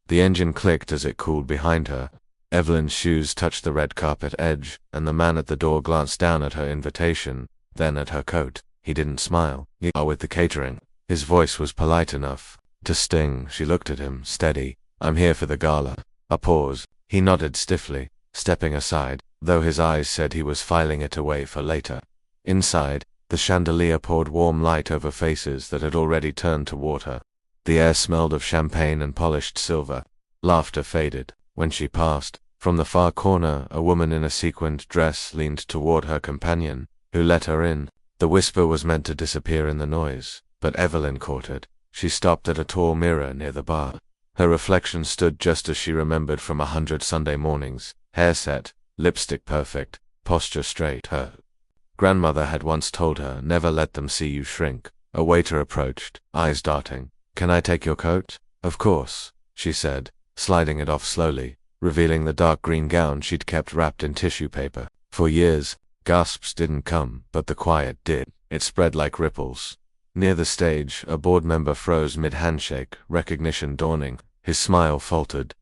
The engine clicked as it cooled behind her. Evelyn's shoes touched the red carpet edge, and the man at the door glanced down at her invitation, then at her coat. He didn't smile. "You are with the catering." His voice was polite enough to sting. She looked at him, steady. "I'm here for the gala." A pause. He nodded stiffly, stepping aside, though his eyes said he was filing it away for later. Inside, the chandelier poured warm light over faces that had already turned toward her. The air smelled of champagne and polished silver. Laughter faded. When she passed, from the far corner, a woman in a sequined dress leaned toward her companion, who let her in. The whisper was meant to disappear in the noise, but Evelyn caught it. She stopped at a tall mirror near the bar. Her reflection stood just as she remembered from 100 Sunday mornings. Hair set, lipstick perfect, posture straight. Her grandmother had once told her, never let them see you shrink. A waiter approached, eyes darting. "Can I take your coat?" "Of course," she said, sliding it off slowly, revealing the dark green gown she'd kept wrapped in tissue paper. For years, gasps didn't come, but the quiet did. It spread like ripples. Near the stage, a board member froze mid-handshake, recognition dawning. His smile faltered.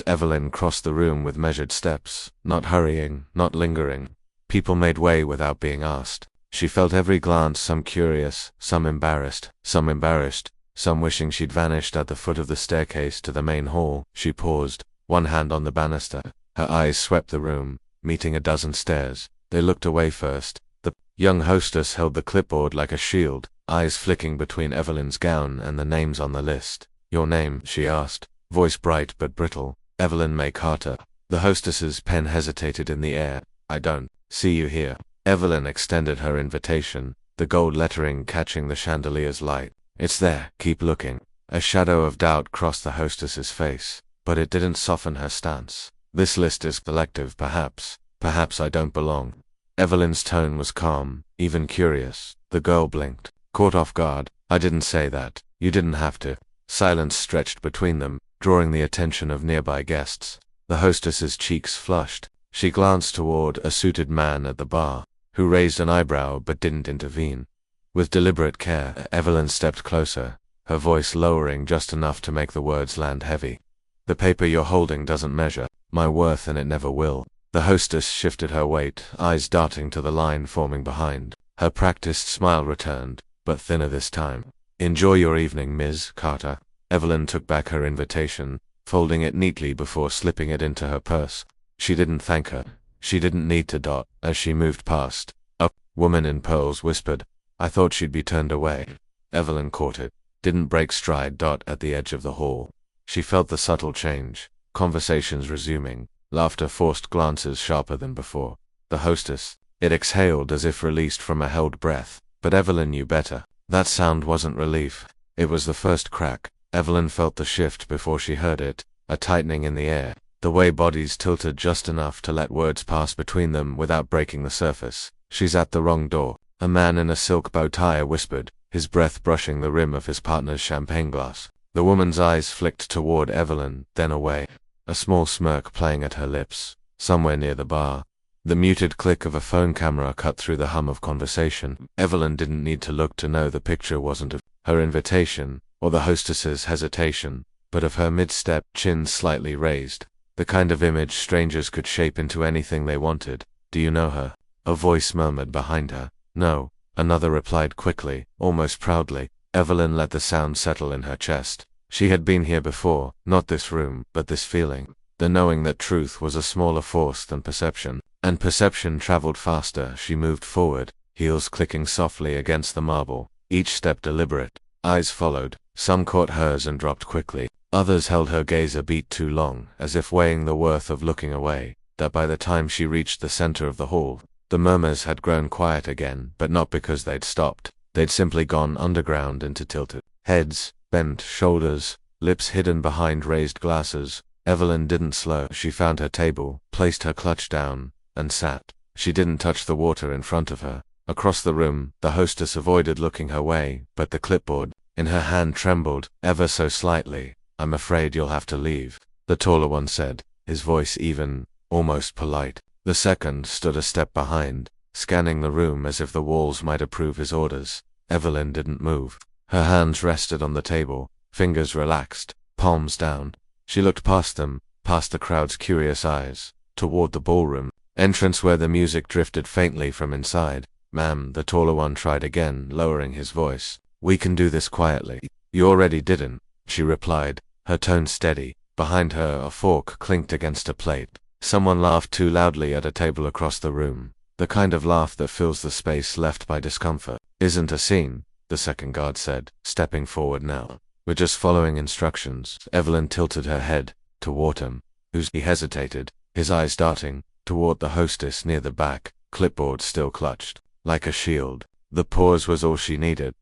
Evelyn crossed the room with measured steps, not hurrying, not lingering. People made way without being asked. She felt every glance, some curious, some embarrassed, some wishing she'd vanished at the foot of the staircase to the main hall. She paused, one hand on the banister. Her eyes swept the room, meeting a dozen stares. They looked away first. The young hostess held the clipboard like a shield, eyes flicking between Evelyn's gown and the names on the list. "Your name?" she asked, voice bright but brittle. "Evelyn May Carter." The hostess's pen hesitated in the air. "I don't see you here." Evelyn extended her invitation, the gold lettering catching the chandelier's light. "It's there, keep looking." A shadow of doubt crossed the hostess's face, but it didn't soften her stance. "This list is selective, perhaps. Perhaps I don't belong." Evelyn's tone was calm, even curious. The girl blinked, caught off guard. "I didn't say that. You didn't have to." Silence stretched between them, drawing the attention of nearby guests. The hostess's cheeks flushed. She glanced toward a suited man at the bar, who raised an eyebrow but didn't intervene. With deliberate care, Evelyn stepped closer, her voice lowering just enough to make the words land heavy. "The paper you're holding doesn't measure my worth, and it never will." The hostess shifted her weight, eyes darting to the line forming behind. Her practiced smile returned, but thinner this time. "Enjoy your evening, Ms. Carter." Evelyn took back her invitation, folding it neatly before slipping it into her purse. She didn't thank her. She didn't need to. As she moved past, a woman in pearls whispered, "I thought she'd be turned away." Evelyn caught it, didn't break stride. At the edge of the hall, she felt the subtle change. Conversations resuming, laughter, forced glances sharper than before. The hostess, it exhaled as if released from a held breath, but Evelyn knew better. That sound wasn't relief. It was the first crack. Evelyn felt the shift before she heard it, a tightening in the air, the way bodies tilted just enough to let words pass between them without breaking the surface. "She's at the wrong door." A man in a silk bow tie whispered, his breath brushing the rim of his partner's champagne glass. The woman's eyes flicked toward Evelyn, then away, a small smirk playing at her lips. Somewhere near the bar, the muted click of a phone camera cut through the hum of conversation. Evelyn didn't need to look to know the picture wasn't of her invitation, or the hostess's hesitation, but of her mid-step, chin slightly raised. The kind of image strangers could shape into anything they wanted. "Do you know her?" a voice murmured behind her. "No," another replied quickly, almost proudly. Evelyn let the sound settle in her chest. She had been here before, not this room, but this feeling. The knowing that truth was a smaller force than perception, and perception traveled faster. She moved forward, heels clicking softly against the marble, each step deliberate. Eyes followed. Some caught hers and dropped quickly. Others held her gaze a beat too long, as if weighing the worth of looking away. That by the time she reached the center of the hall, the murmurs had grown quiet again, but not because they'd stopped. They'd simply gone underground into tilted heads, bent shoulders, lips hidden behind raised glasses. Evelyn didn't slow. She found her table, placed her clutch down, and sat. She didn't touch the water in front of her. Across the room, the hostess avoided looking her way, but the clipboard in her hand trembled, ever so slightly. "I'm afraid you'll have to leave," the taller one said, his voice even, almost polite. The second stood a step behind, scanning the room as if the walls might approve his orders. Evelyn didn't move. Her hands rested on the table, fingers relaxed, palms down. She looked past them, past the crowd's curious eyes, toward the ballroom entrance where the music drifted faintly from inside. "Ma'am," the taller one tried again, lowering his voice. "We can do this quietly." "You already didn't," she replied, her tone steady. Behind her, a fork clinked against a plate. Someone laughed too loudly at a table across the room. The kind of laugh that fills the space left by discomfort. "Isn't a scene," the second guard said, stepping forward now. "We're just following instructions." Evelyn tilted her head toward him. He hesitated, his eyes darting toward the hostess near the back, clipboard still clutched like a shield. The pause was all she needed.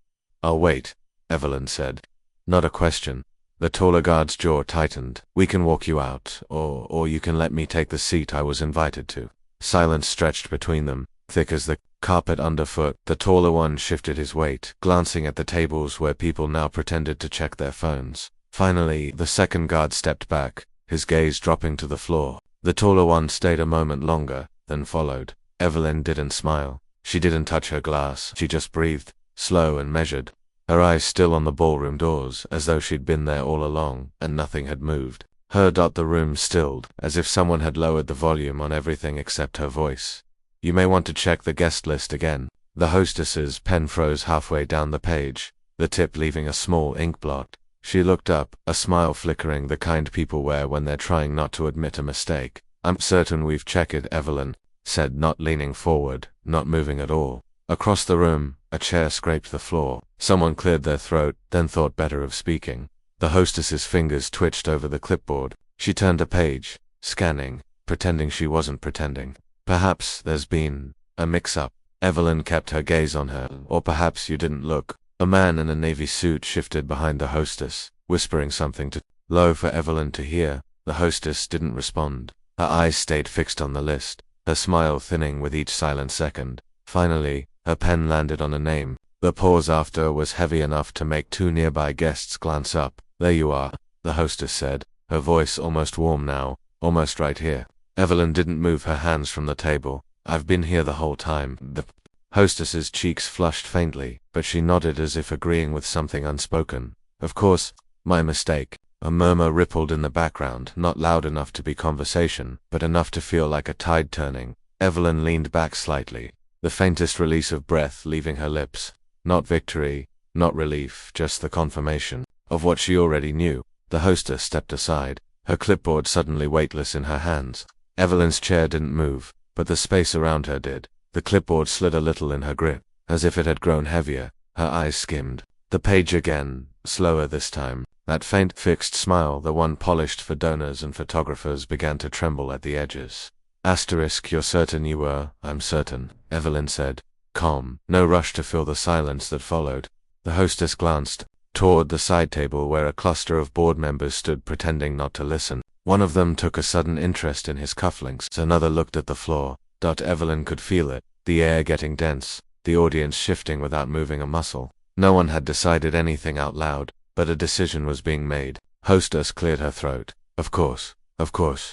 "I'll wait," Evelyn said. Not a question. The taller guard's jaw tightened. "We can walk you out, or you can let me take the seat I was invited to." Silence stretched between them, thick as the carpet underfoot. The taller one shifted his weight, glancing at the tables where people now pretended to check their phones. Finally, the second guard stepped back, his gaze dropping to the floor. The taller one stayed a moment longer, then followed. Evelyn didn't smile. She didn't touch her glass. She just breathed, slow and measured, her eyes still on the ballroom doors, as though she'd been there all along, and nothing had moved. The room stilled, as if someone had lowered the volume on everything except her voice. "You may want to check the guest list again." The hostess's pen froze halfway down the page, the tip leaving a small ink blot. She looked up, a smile flickering, the kind people wear when they're trying not to admit a mistake. "I'm certain we've checked it," Evelyn said, not leaning forward, not moving at all. Across the room, a chair scraped the floor. Someone cleared their throat, then thought better of speaking. The hostess's fingers twitched over the clipboard. She turned a page, scanning, pretending she wasn't pretending. "Perhaps there's been a mix-up." Evelyn kept her gaze on her. "Or perhaps you didn't look." A man in a navy suit shifted behind the hostess, whispering something low for Evelyn to hear. The hostess didn't respond. Her eyes stayed fixed on the list, her smile thinning with each silent second. Finally, her pen landed on a name. The pause after was heavy enough to make two nearby guests glance up. "There you are," the hostess said, her voice almost warm now, "almost right here." Evelyn didn't move her hands from the table. "I've been here the whole time." The hostess's cheeks flushed faintly, but she nodded as if agreeing with something unspoken. "Of course, my mistake." A murmur rippled in the background, not loud enough to be conversation, but enough to feel like a tide turning. Evelyn leaned back slightly, the faintest release of breath leaving her lips. Not victory, not relief, just the confirmation of what she already knew. The hostess stepped aside, her clipboard suddenly weightless in her hands. Evelyn's chair didn't move, but the space around her did. The clipboard slid a little in her grip, as if it had grown heavier. Her eyes skimmed the page again, slower this time. That faint, fixed smile, the one polished for donors and photographers, began to tremble at the edges. "You're certain you were?" "I'm certain," Evelyn said, calm, no rush to fill the silence that followed. The hostess glanced toward the side table where a cluster of board members stood pretending not to listen. One of them took a sudden interest in his cufflinks. Another looked at the floor. Evelyn could feel it, the air getting dense, the audience shifting without moving a muscle. No one had decided anything out loud, but a decision was being made. Hostess cleared her throat. Of course,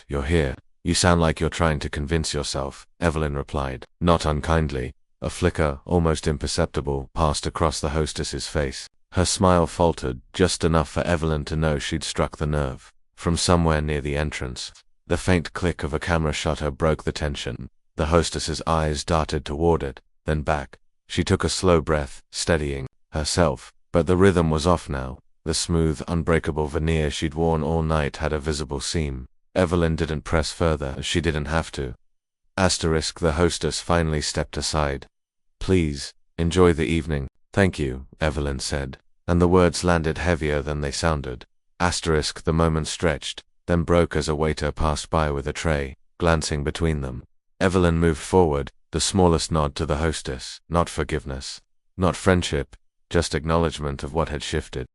you're here. You sound like you're trying to convince yourself," Evelyn replied, not unkindly. A flicker, almost imperceptible, passed across the hostess's face. Her smile faltered, just enough for Evelyn to know she'd struck the nerve. From somewhere near the entrance, the faint click of a camera shutter broke the tension. The hostess's eyes darted toward it, then back. She took a slow breath, steadying herself, but the rhythm was off now. The smooth, unbreakable veneer she'd worn all night had a visible seam. Evelyn didn't press further. She didn't have to. The hostess finally stepped aside. "Please, enjoy the evening." "Thank you," Evelyn said, and the words landed heavier than they sounded. The moment stretched, then broke as a waiter passed by with a tray, glancing between them. Evelyn moved forward, the smallest nod to the hostess. Not forgiveness, not friendship, just acknowledgement of what had shifted.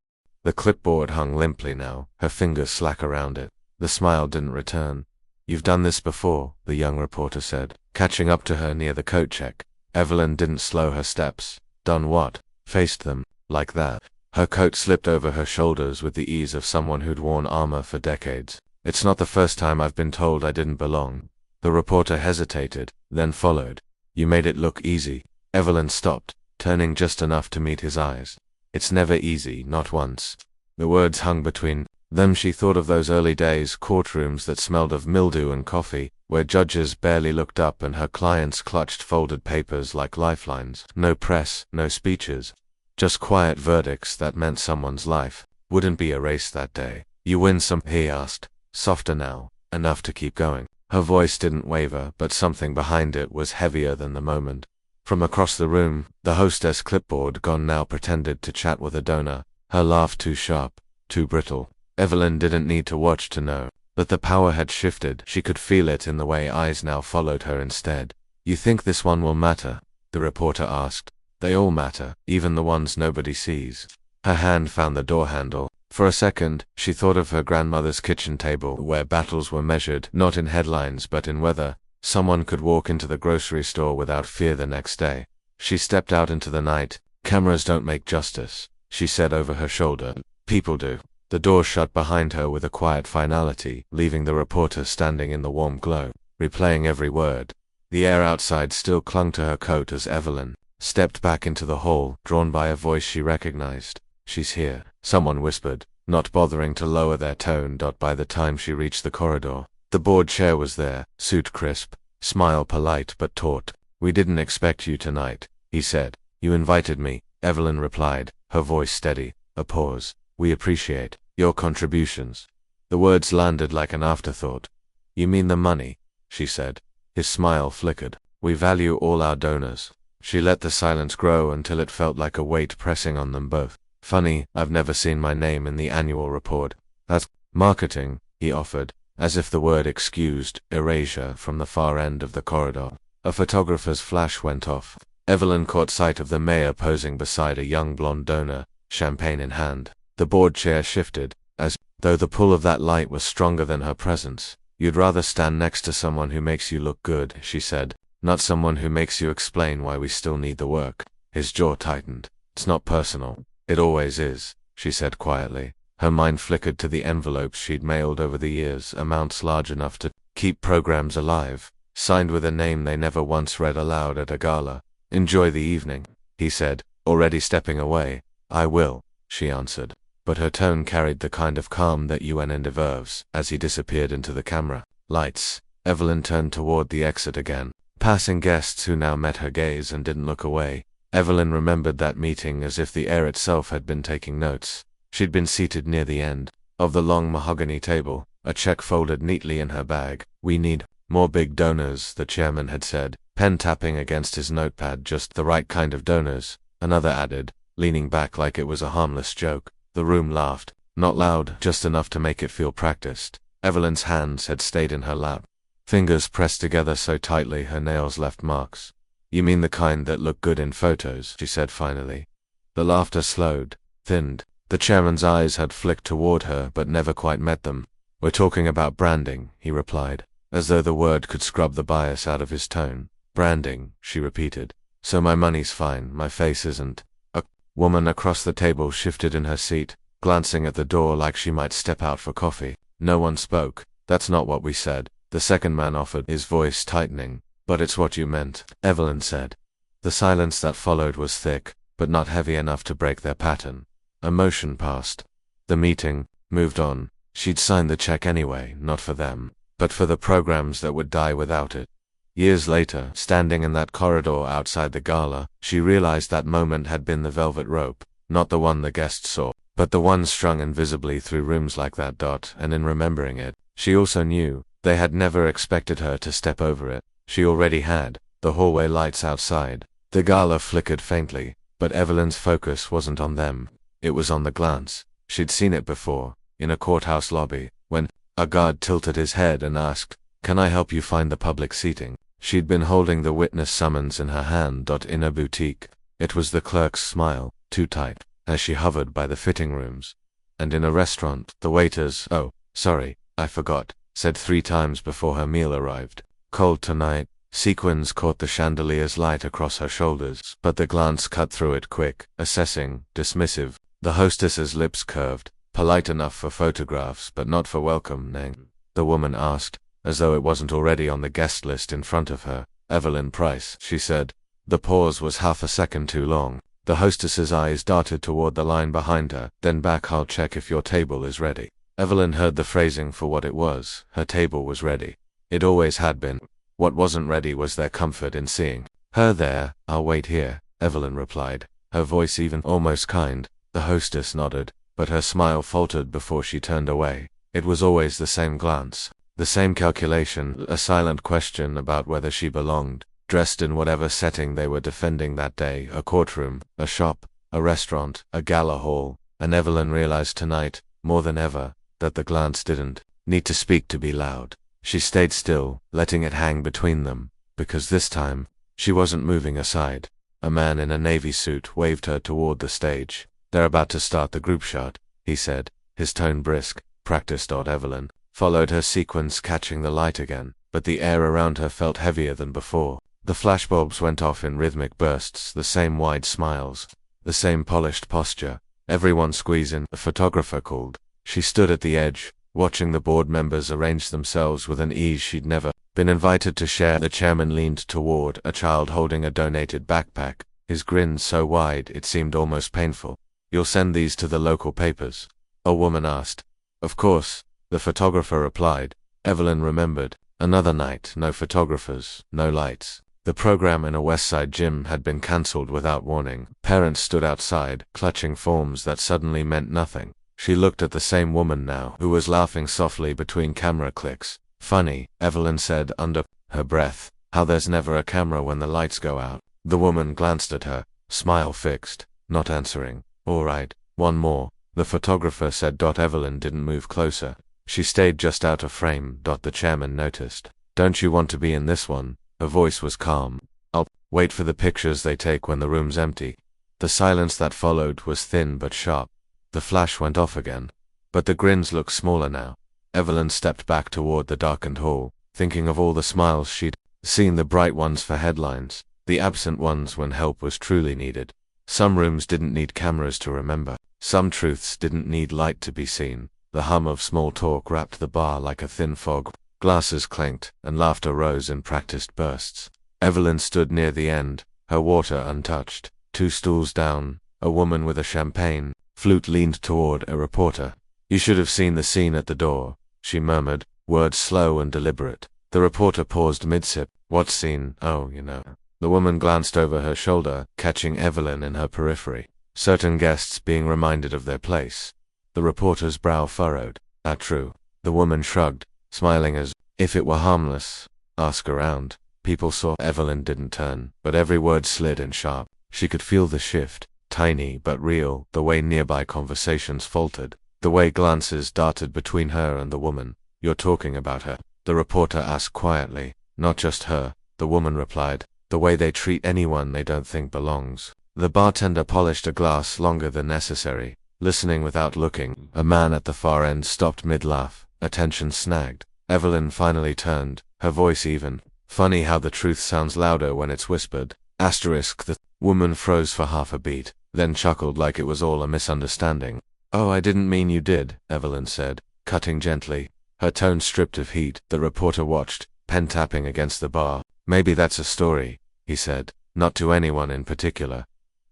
The clipboard hung limply now, her fingers slack around it. The smile didn't return. "You've done this before," the young reporter said, catching up to her near the coat check. Evelyn didn't slow her steps. "Done what?" "Faced them, like that." Her coat slipped over her shoulders with the ease of someone who'd worn armor for decades. "It's not the first time I've been told I didn't belong." The reporter hesitated, then followed. "You made it look easy." Evelyn stopped, turning just enough to meet his eyes. "It's never easy, not once." The words hung between Then she thought of those early days, courtrooms that smelled of mildew and coffee, where judges barely looked up and her clients clutched folded papers like lifelines. No press, no speeches. Just quiet verdicts that meant someone's life wouldn't be erased that day. You win some? He asked, softer now, enough to keep going. Her voice didn't waver, but something behind it was heavier than the moment. From across the room, the hostess, clipboard gone now, pretended to chat with a donor, her laugh too sharp, too brittle. Evelyn didn't need to watch to know that the power had shifted. She could feel it in the way eyes now followed her instead. You think this one will matter? The reporter asked. They all matter, even the ones nobody sees. Her hand found the door handle. For a second, she thought of her grandmother's kitchen table, where battles were measured not in headlines but in whether someone could walk into the grocery store without fear the next day. She stepped out into the night. Cameras don't make justice, she said over her shoulder. People do. The door shut behind her with a quiet finality, leaving the reporter standing in the warm glow, replaying every word. The air outside still clung to her coat as Evelyn stepped back into the hall, drawn by a voice she recognized. She's here, someone whispered, not bothering to lower their tone. By the time she reached the corridor, the board chair was there, suit crisp, smile polite but taut. We didn't expect you tonight, he said. You invited me, Evelyn replied, her voice steady. A pause. We appreciate your contributions. The words landed like an afterthought. You mean the money? She said. His smile flickered. We value all our donors. She let the silence grow until it felt like a weight pressing on them both. Funny, I've never seen my name in the annual report. That's marketing, he offered, as if the word excused erasure from the far end of the corridor. A photographer's flash went off. Evelyn caught sight of the mayor posing beside a young blonde donor, champagne in hand. The board chair shifted, as though the pull of that light was stronger than her presence. You'd rather stand next to someone who makes you look good, she said, not someone who makes you explain why we still need the work. His jaw tightened. It's not personal. It always is, she said quietly. Her mind flickered to the envelopes she'd mailed over the years, amounts large enough to keep programs alive, signed with a name they never once read aloud at a gala. Enjoy the evening, he said, already stepping away. I will, she answered, but her tone carried the kind of calm that UN deserves. As he disappeared into the camera lights, Evelyn turned toward the exit again. Passing guests who now met her gaze and didn't look away. Evelyn remembered that meeting as if the air itself had been taking notes. She'd been seated near the end of the long mahogany table, a check folded neatly in her bag. We need more big donors, the chairman had said, pen tapping against his notepad. Just the right kind of donors, another added, leaning back like it was a harmless joke. The room laughed, not loud, just enough to make it feel practiced. Evelyn's hands had stayed in her lap, fingers pressed together so tightly her nails left marks. You mean the kind that look good in photos, she said finally. The laughter slowed, thinned. The chairman's eyes had flicked toward her but never quite met them. We're talking about branding, he replied, as though the word could scrub the bias out of his tone. Branding, she repeated. So my money's fine, my face isn't. A woman across the table shifted in her seat, glancing at the door like she might step out for coffee. No one spoke. That's not what we said, the second man offered, his voice tightening. But it's what you meant, Evelyn said. The silence that followed was thick, but not heavy enough to break their pattern. A motion passed. The meeting moved on. She'd signed the check anyway, not for them, but for the programs that would die without it. Years later, standing in that corridor outside the gala, she realized that moment had been the velvet rope, not the one the guests saw, but the one strung invisibly through rooms like that. And in remembering it, she also knew they had never expected her to step over it. She already had. The hallway lights outside. The gala flickered faintly, but Evelyn's focus wasn't on them. It was on the glance. She'd seen it before, in a courthouse lobby, when a guard tilted his head and asked, "Can I help you find the public seating?" She'd been holding the witness summons in her hand. In a boutique, it was the clerk's smile, too tight, as she hovered by the fitting rooms. And in a restaurant, the waiters, "Oh, sorry, I forgot," said 3 times before her meal arrived. Cold tonight, sequins caught the chandelier's light across her shoulders, but the glance cut through it quick, assessing, dismissive. The hostess's lips curved, polite enough for photographs but not for welcome. Name? The woman asked, as though it wasn't already on the guest list in front of her. Evelyn Price, she said. The pause was half a second too long. The hostess's eyes darted toward the line behind her, then back. I'll check if your table is ready. Evelyn heard the phrasing for what it was. Her table was ready. It always had been. What wasn't ready was their comfort in seeing her there. "I'll wait here," Evelyn replied, her voice even almost kind. The hostess nodded, but her smile faltered before she turned away. It was always the same glance, the same calculation, a silent question about whether she belonged, dressed in whatever setting they were defending that day, a courtroom, a shop, a restaurant, a gala hall. And Evelyn realized tonight, more than ever, that the glance didn't need to speak to be loud. She stayed still, letting it hang between them, because this time, she wasn't moving aside. A man in a navy suit waved her toward the stage. "They're about to start the group shot," he said, his tone brisk. "Practice." Evelyn followed her sequence, catching the light again, but the air around her felt heavier than before. The flashbulbs went off in rhythmic bursts, the same wide smiles, the same polished posture. "Everyone squeeze in," the photographer called. She stood at the edge, watching the board members arrange themselves with an ease she'd never been invited to share. The chairman leaned toward a child holding a donated backpack, his grin so wide it seemed almost painful. "You'll send these to the local papers?" a woman asked. "Of course," the photographer replied. Evelyn remembered. Another night, no photographers, no lights. The program in a West Side gym had been cancelled without warning. Parents stood outside, clutching forms that suddenly meant nothing. She looked at the same woman now, who was laughing softly between camera clicks. "Funny," Evelyn said under her breath, "how there's never a camera when the lights go out." The woman glanced at her, smile fixed, not answering. "All right, one more," the photographer said. Evelyn didn't move closer. She stayed just out of frame. The chairman noticed. "Don't you want to be in this one?" Her voice was calm. "I'll wait for the pictures they take when the room's empty." The silence that followed was thin but sharp. The flash went off again, but the grins looked smaller now. Evelyn stepped back toward the darkened hall, thinking of all the smiles she'd seen, the bright ones for headlines, the absent ones when help was truly needed. Some rooms didn't need cameras to remember. Some truths didn't need light to be seen. The hum of small talk wrapped the bar like a thin fog. Glasses clanked, and laughter rose in practiced bursts. Evelyn stood near the end, her water untouched. 2 stools down, a woman with a champagne flute leaned toward a reporter. "You should have seen the scene at the door," she murmured, words slow and deliberate. The reporter paused mid-sip. "What scene?" "Oh, you know." The woman glanced over her shoulder, catching Evelyn in her periphery. "Certain guests being reminded of their place." The reporter's brow furrowed. "Ah, true." The woman shrugged, smiling as if it were harmless. "Ask around." People saw. Evelyn didn't turn, but every word slid in sharp. She could feel the shift, tiny but real, the way nearby conversations faltered, the way glances darted between her and the woman. "You're talking about her?" the reporter asked quietly. "Not just her," the woman replied. "The way they treat anyone they don't think belongs." The bartender polished a glass longer than necessary, listening without looking. A man at the far end stopped mid-laugh, attention snagged. Evelyn finally turned, her voice even. "Funny how the truth sounds louder when it's whispered." The woman froze for half a beat, then chuckled like it was all a misunderstanding. "Oh, I didn't mean you did," Evelyn said, cutting gently, her tone stripped of heat. The reporter watched, pen tapping against the bar. "Maybe that's a story," he said, "not to anyone in particular."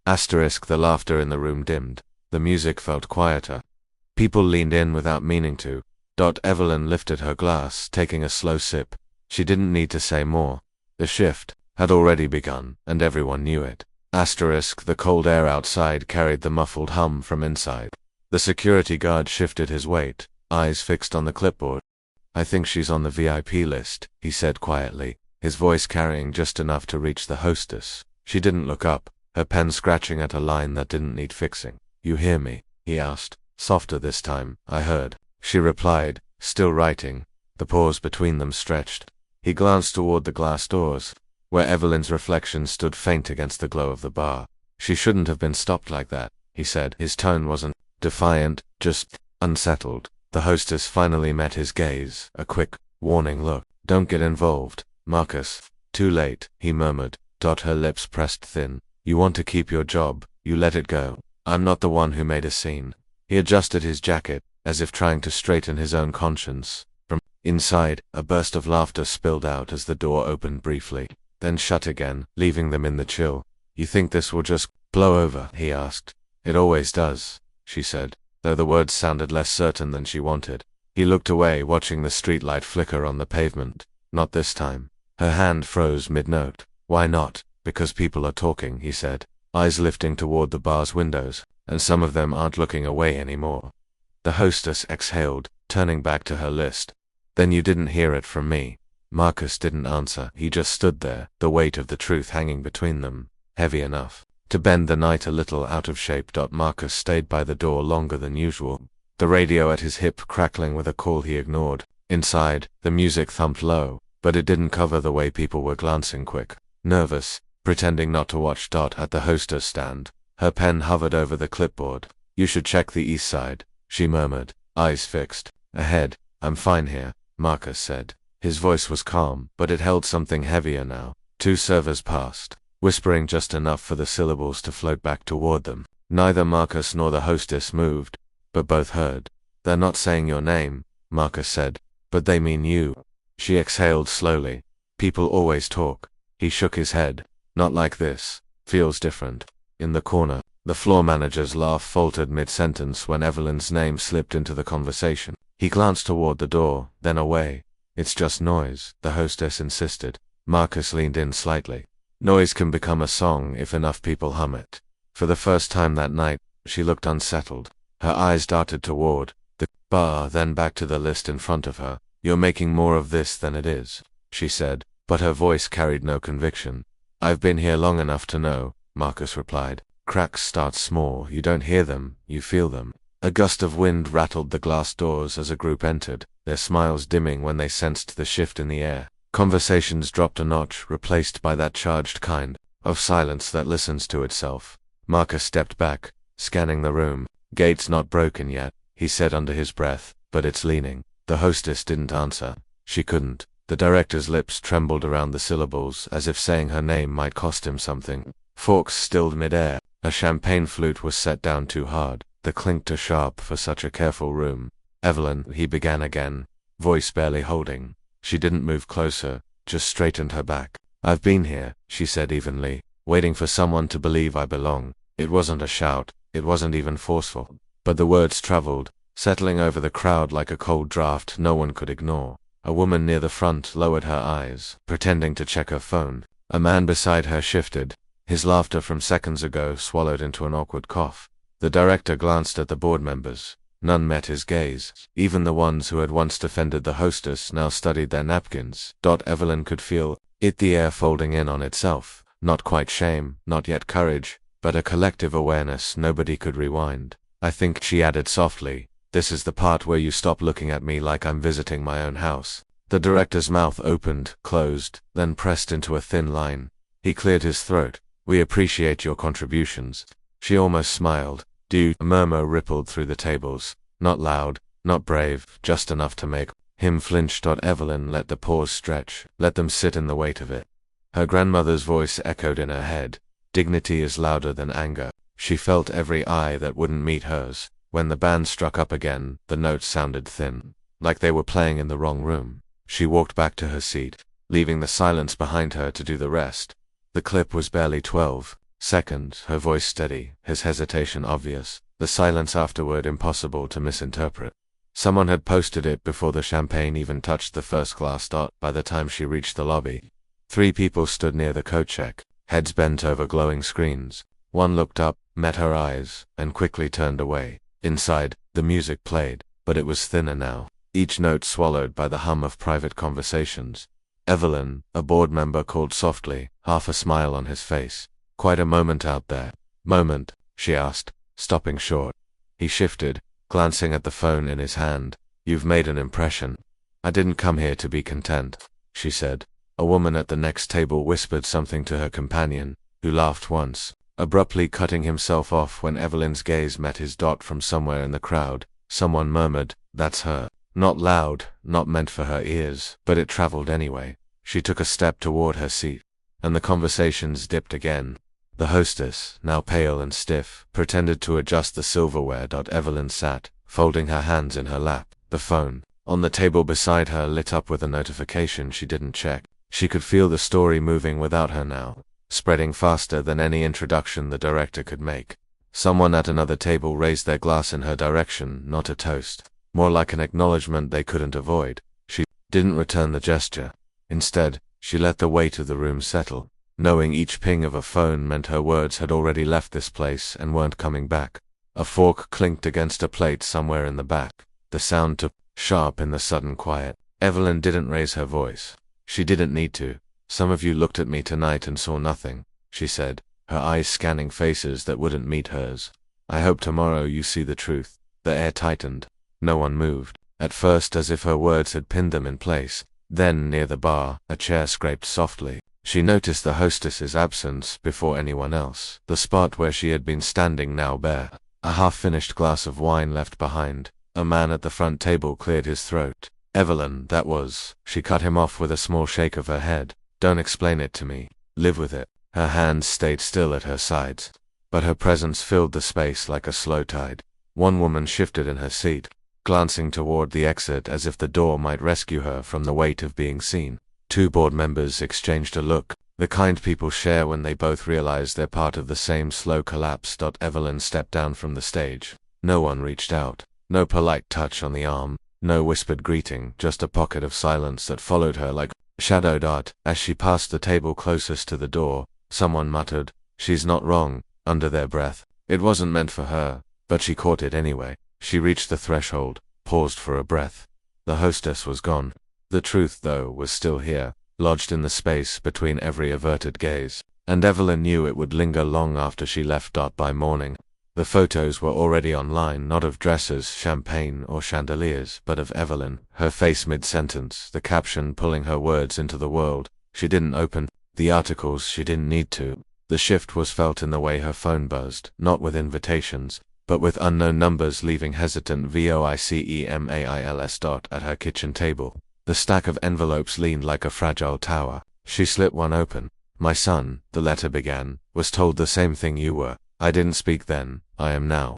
The laughter in the room dimmed. The music felt quieter. People leaned in without meaning to. Evelyn lifted her glass, taking a slow sip. She didn't need to say more. The shift had already begun, and everyone knew it. The cold air outside carried the muffled hum from inside. The security guard shifted his weight, eyes fixed on the clipboard. "I think she's on the VIP list," he said quietly, his voice carrying just enough to reach the hostess. She didn't look up, her pen scratching at a line that didn't need fixing. "You hear me?" he asked, softer this time. "I heard," she replied, still writing. The pause between them stretched. He glanced toward the glass doors, where Evelyn's reflection stood faint against the glow of the bar. "She shouldn't have been stopped like that," he said. His tone wasn't defiant, just unsettled. The hostess finally met his gaze, a quick, warning look. "Don't get involved, Marcus." "Too late," he murmured. Her lips pressed thin. "You want to keep your job, you let it go. I'm not the one who made a scene." He adjusted his jacket, as if trying to straighten his own conscience. From inside, a burst of laughter spilled out as the door opened briefly, then shut again, leaving them in the chill. "You think this will just blow over?" he asked. "It always does," she said. though the words sounded less certain than she wanted. He looked away, watching the streetlight flicker on the pavement. Not this time. Her hand froze mid-note. Why not? Because people are talking, he said, eyes lifting toward the bar's windows, and some of them aren't looking away anymore. The hostess exhaled, turning back to her list. Then you didn't hear it from me. Marcus didn't answer. He just stood there, the weight of the truth hanging between them, heavy enough to bend the night a little out of shape. Marcus stayed by the door longer than usual, the radio at his hip crackling with a call he ignored. Inside, the music thumped low, but it didn't cover the way people were glancing quick, nervous, pretending not to watch. At the hostess stand, her pen hovered over the clipboard. You should check the east side, she murmured, eyes fixed. Ahead. I'm fine here, Marcus said. His voice was calm, but it held something heavier now. 2 servers passed, whispering just enough for the syllables to float back toward them. Neither Marcus nor the hostess moved, but both heard. They're not saying your name, Marcus said, but they mean you. She exhaled slowly. People always talk. He shook his head. Not like this. Feels different. In the corner, the floor manager's laugh faltered mid-sentence when Evelyn's name slipped into the conversation. He glanced toward the door, then away. It's just noise, the hostess insisted. Marcus leaned in slightly. Noise can become a song if enough people hum it. For the first time that night, she looked unsettled. Her eyes darted toward the bar, then back to the list in front of her. You're making more of this than it is, she said, but her voice carried no conviction. I've been here long enough to know, Marcus replied. Cracks start small, you don't hear them, you feel them. A gust of wind rattled the glass doors as a group entered, their smiles dimming when they sensed the shift in the air. Conversations dropped a notch, replaced by that charged kind of silence that listens to itself. Marcus stepped back, scanning the room. Gate's not broken yet, he said under his breath, but it's leaning. The hostess didn't answer. She couldn't. The director's lips trembled around the syllables, as if saying her name might cost him something. Forks stilled mid-air. A champagne flute was set down too hard, the clink too sharp for such a careful room. Evelyn, he began again, voice barely holding. She didn't move closer, just straightened her back. I've been here, she said evenly, waiting for someone to believe I belong. It wasn't a shout, it wasn't even forceful. But the words traveled, settling over the crowd like a cold draft no one could ignore. A woman near the front lowered her eyes, pretending to check her phone. A man beside her shifted, his laughter from seconds ago swallowed into an awkward cough. The director glanced at the board members. None met his gaze. Even the ones who had once defended the hostess now studied their napkins. Evelyn could feel it, the air folding in on itself. Not quite shame, not yet courage, but a collective awareness nobody could rewind. I think, she added softly, this is the part where you stop looking at me like I'm visiting my own house. The director's mouth opened, closed, then pressed into a thin line. He cleared his throat. We appreciate your contributions. She almost smiled. A murmur rippled through the tables. Not loud, not brave, just enough to make him flinch. Evelyn let the pause stretch, let them sit in the weight of it. Her grandmother's voice echoed in her head. Dignity is louder than anger. She felt every eye that wouldn't meet hers. When the band struck up again, the notes sounded thin, like they were playing in the wrong room. She walked back to her seat, leaving the silence behind her to do the rest. The clip was barely 12 seconds, her voice steady, his hesitation obvious, the silence afterward impossible to misinterpret. Someone had posted it before the champagne even touched the first glass. By the time she reached the lobby, 3 people stood near the coat check, heads bent over glowing screens. One looked up, met her eyes, and quickly turned away. Inside, the music played, but it was thinner now, each note swallowed by the hum of private conversations. Evelyn, a board member, called softly, half a smile on his face. Quite a moment out there. Moment, she asked, stopping short. He shifted, glancing at the phone in his hand. You've made an impression. I didn't come here to be content, she said. A woman at the next table whispered something to her companion, who laughed once, abruptly cutting himself off when Evelyn's gaze met his. From somewhere in the crowd, someone murmured, that's her. Not loud, not meant for her ears, but it traveled anyway. She took a step toward her seat, and the conversations dipped again. The hostess, now pale and stiff, pretended to adjust the silverware. Evelyn sat, folding her hands in her lap. The phone, on the table beside her, lit up with a notification she didn't check. She could feel the story moving without her now, spreading faster than any introduction the director could make. Someone at another table raised their glass in her direction, not a toast. More like an acknowledgement they couldn't avoid. She didn't return the gesture. Instead, she let the weight of the room settle, knowing each ping of a phone meant her words had already left this place and weren't coming back. A fork clinked against a plate somewhere in the back. The sound took sharp in the sudden quiet. Evelyn didn't raise her voice. She didn't need to. Some of you looked at me tonight and saw nothing, she said, her eyes scanning faces that wouldn't meet hers. I hope tomorrow you see the truth. The air tightened. No one moved, at first as if her words had pinned them in place. Then, near the bar, a chair scraped softly. She noticed the hostess's absence before anyone else, the spot where she had been standing now bare. A half-finished glass of wine left behind. A man at the front table cleared his throat. Evelyn, that was. She cut him off with a small shake of her head. Don't explain it to me. Live with it. Her hands stayed still at her sides, but her presence filled the space like a slow tide. One woman shifted in her seat, glancing toward the exit as if the door might rescue her from the weight of being seen. Two board members exchanged a look, the kind people share when they both realize they're part of the same slow collapse. Evelyn stepped down from the stage. No one reached out. No polite touch on the arm. No whispered greeting, just a pocket of silence that followed her like shadow dart. As she passed the table closest to the door, someone muttered, "She's not wrong," under their breath. It wasn't meant for her, but she caught it anyway. She reached the threshold, paused for a breath. The hostess was gone. The truth, though, was still here, lodged in the space between every averted gaze. And Evelyn knew it would linger long after she left. By morning, the photos were already online, not of dresses, champagne, or chandeliers, but of Evelyn, her face mid-sentence, the caption pulling her words into the world. She didn't open the articles. She didn't need to. The shift was felt in the way her phone buzzed, not with invitations, but with unknown numbers leaving hesitant voicemails. At her kitchen table, the stack of envelopes leaned like a fragile tower. She slit one open. "My son," the letter began, "was told the same thing you were. I didn't speak then, I am now."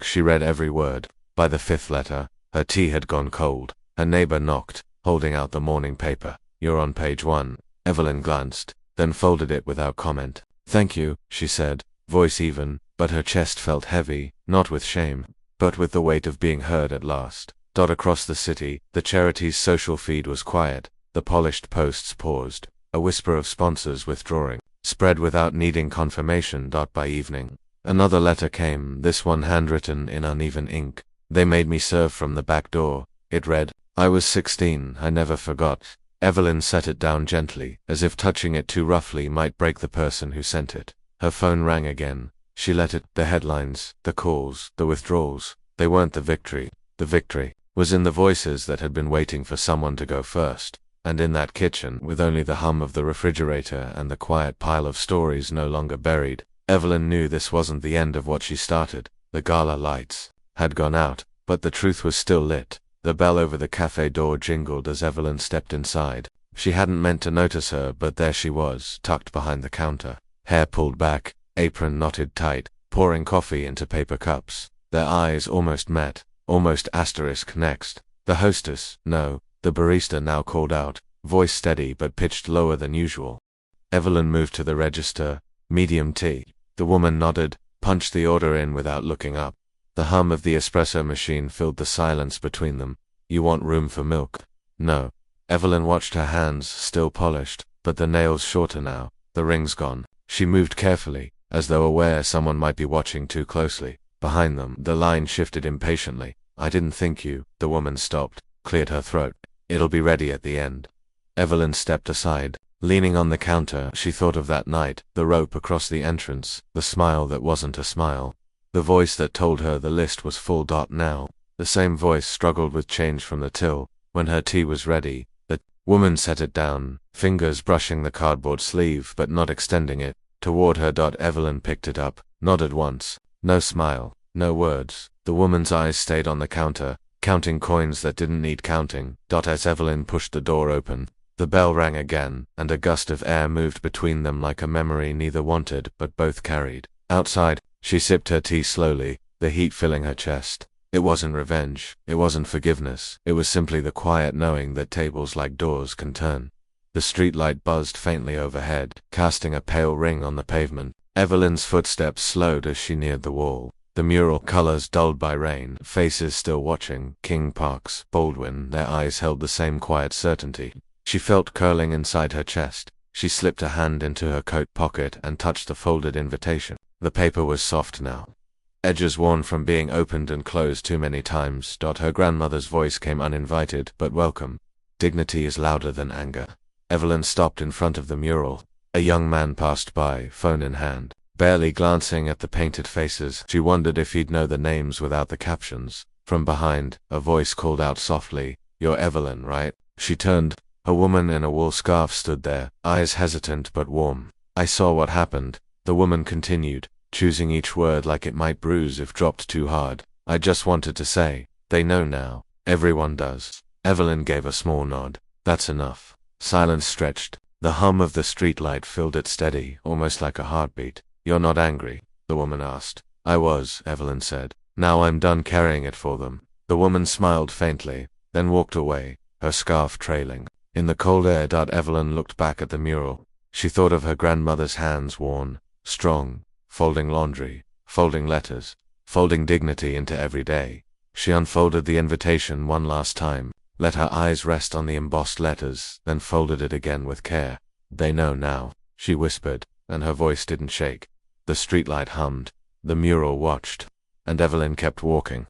She read every word. By the fifth letter, her tea had gone cold. Her neighbor knocked, holding out the morning paper. "You're on page 1. Evelyn glanced, then folded it without comment. "Thank you," she said, voice even, but her chest felt heavy, not with shame, but with the weight of being heard at last. Across the city, the charity's social feed was quiet. The polished posts paused. A whisper of sponsors withdrawing spread without needing confirmation. By evening, another letter came, this one handwritten in uneven ink. "They made me serve from the back door," it read. "I was 16, I never forgot." Evelyn set it down gently, as if touching it too roughly might break the person who sent it. Her phone rang again. She let it. The headlines, the calls, the withdrawals, they weren't the victory. The victory was in the voices that had been waiting for someone to go first. And in that kitchen, with only the hum of the refrigerator and the quiet pile of stories no longer buried, Evelyn knew this wasn't the end of what she started. The Gala lights had gone out, but the truth was still lit. The bell over the cafe door jingled as Evelyn stepped inside. She hadn't meant to notice her, but there she was, tucked behind the counter, hair pulled back, apron knotted tight, pouring coffee into paper cups. Their eyes almost met. Almost next. The hostess, no, the barista now called out, voice steady but pitched lower than usual. Evelyn moved to the register. "Medium tea." The woman nodded, punched the order in without looking up. The hum of the espresso machine filled the silence between them. "You want room for milk?" "No." Evelyn watched her hands, still polished, but the nails shorter now, the rings gone. She moved carefully, as though aware someone might be watching too closely. Behind them, the line shifted impatiently. "I didn't think you." The woman stopped, cleared her throat. "It'll be ready at the end." Evelyn stepped aside. Leaning on the counter, she thought of that night, the rope across the entrance, the smile that wasn't a smile. The voice that told her the list was full. Now, the same voice struggled with change from the till. When her tea was ready, the woman set it down, fingers brushing the cardboard sleeve but not extending it toward her. Evelyn picked it up, nodded once. No smile, no words. The woman's eyes stayed on the counter, counting coins that didn't need counting. As Evelyn pushed the door open, the bell rang again, and a gust of air moved between them like a memory neither wanted but both carried. Outside, she sipped her tea slowly, the heat filling her chest. It wasn't revenge, it wasn't forgiveness, it was simply the quiet knowing that tables like doors can turn. The streetlight buzzed faintly overhead, casting a pale ring on the pavement. Evelyn's footsteps slowed as she neared the wall. The mural, colors dulled by rain, faces still watching, King, Parks, Baldwin, their eyes held the same quiet certainty. She felt curling inside her chest. She slipped a hand into her coat pocket and touched the folded invitation. The paper was soft now, edges worn from being opened and closed too many times. Her grandmother's voice came uninvited, but welcome. Dignity is louder than anger. Evelyn stopped in front of the mural. A young man passed by, phone in hand. Barely glancing at the painted faces, she wondered if he'd know the names without the captions. From behind, a voice called out softly, "You're Evelyn, right?" She turned. A woman in a wool scarf stood there, eyes hesitant but warm. "I saw what happened," the woman continued, choosing each word like it might bruise if dropped too hard. "I just wanted to say, they know now. Everyone does." Evelyn gave a small nod. "That's enough." Silence stretched. The hum of the streetlight filled it steady, almost like a heartbeat. "You're not angry?" the woman asked. "I was," Evelyn said. "Now I'm done carrying it for them." The woman smiled faintly, then walked away, her scarf trailing. In the cold air, Evelyn looked back at the mural. She thought of her grandmother's hands, worn, strong, folding laundry, folding letters, folding dignity into every day. She unfolded the invitation one last time, let her eyes rest on the embossed letters, then folded it again with care. "They know now," she whispered, and her voice didn't shake. The streetlight hummed. The mural watched. And Evelyn kept walking.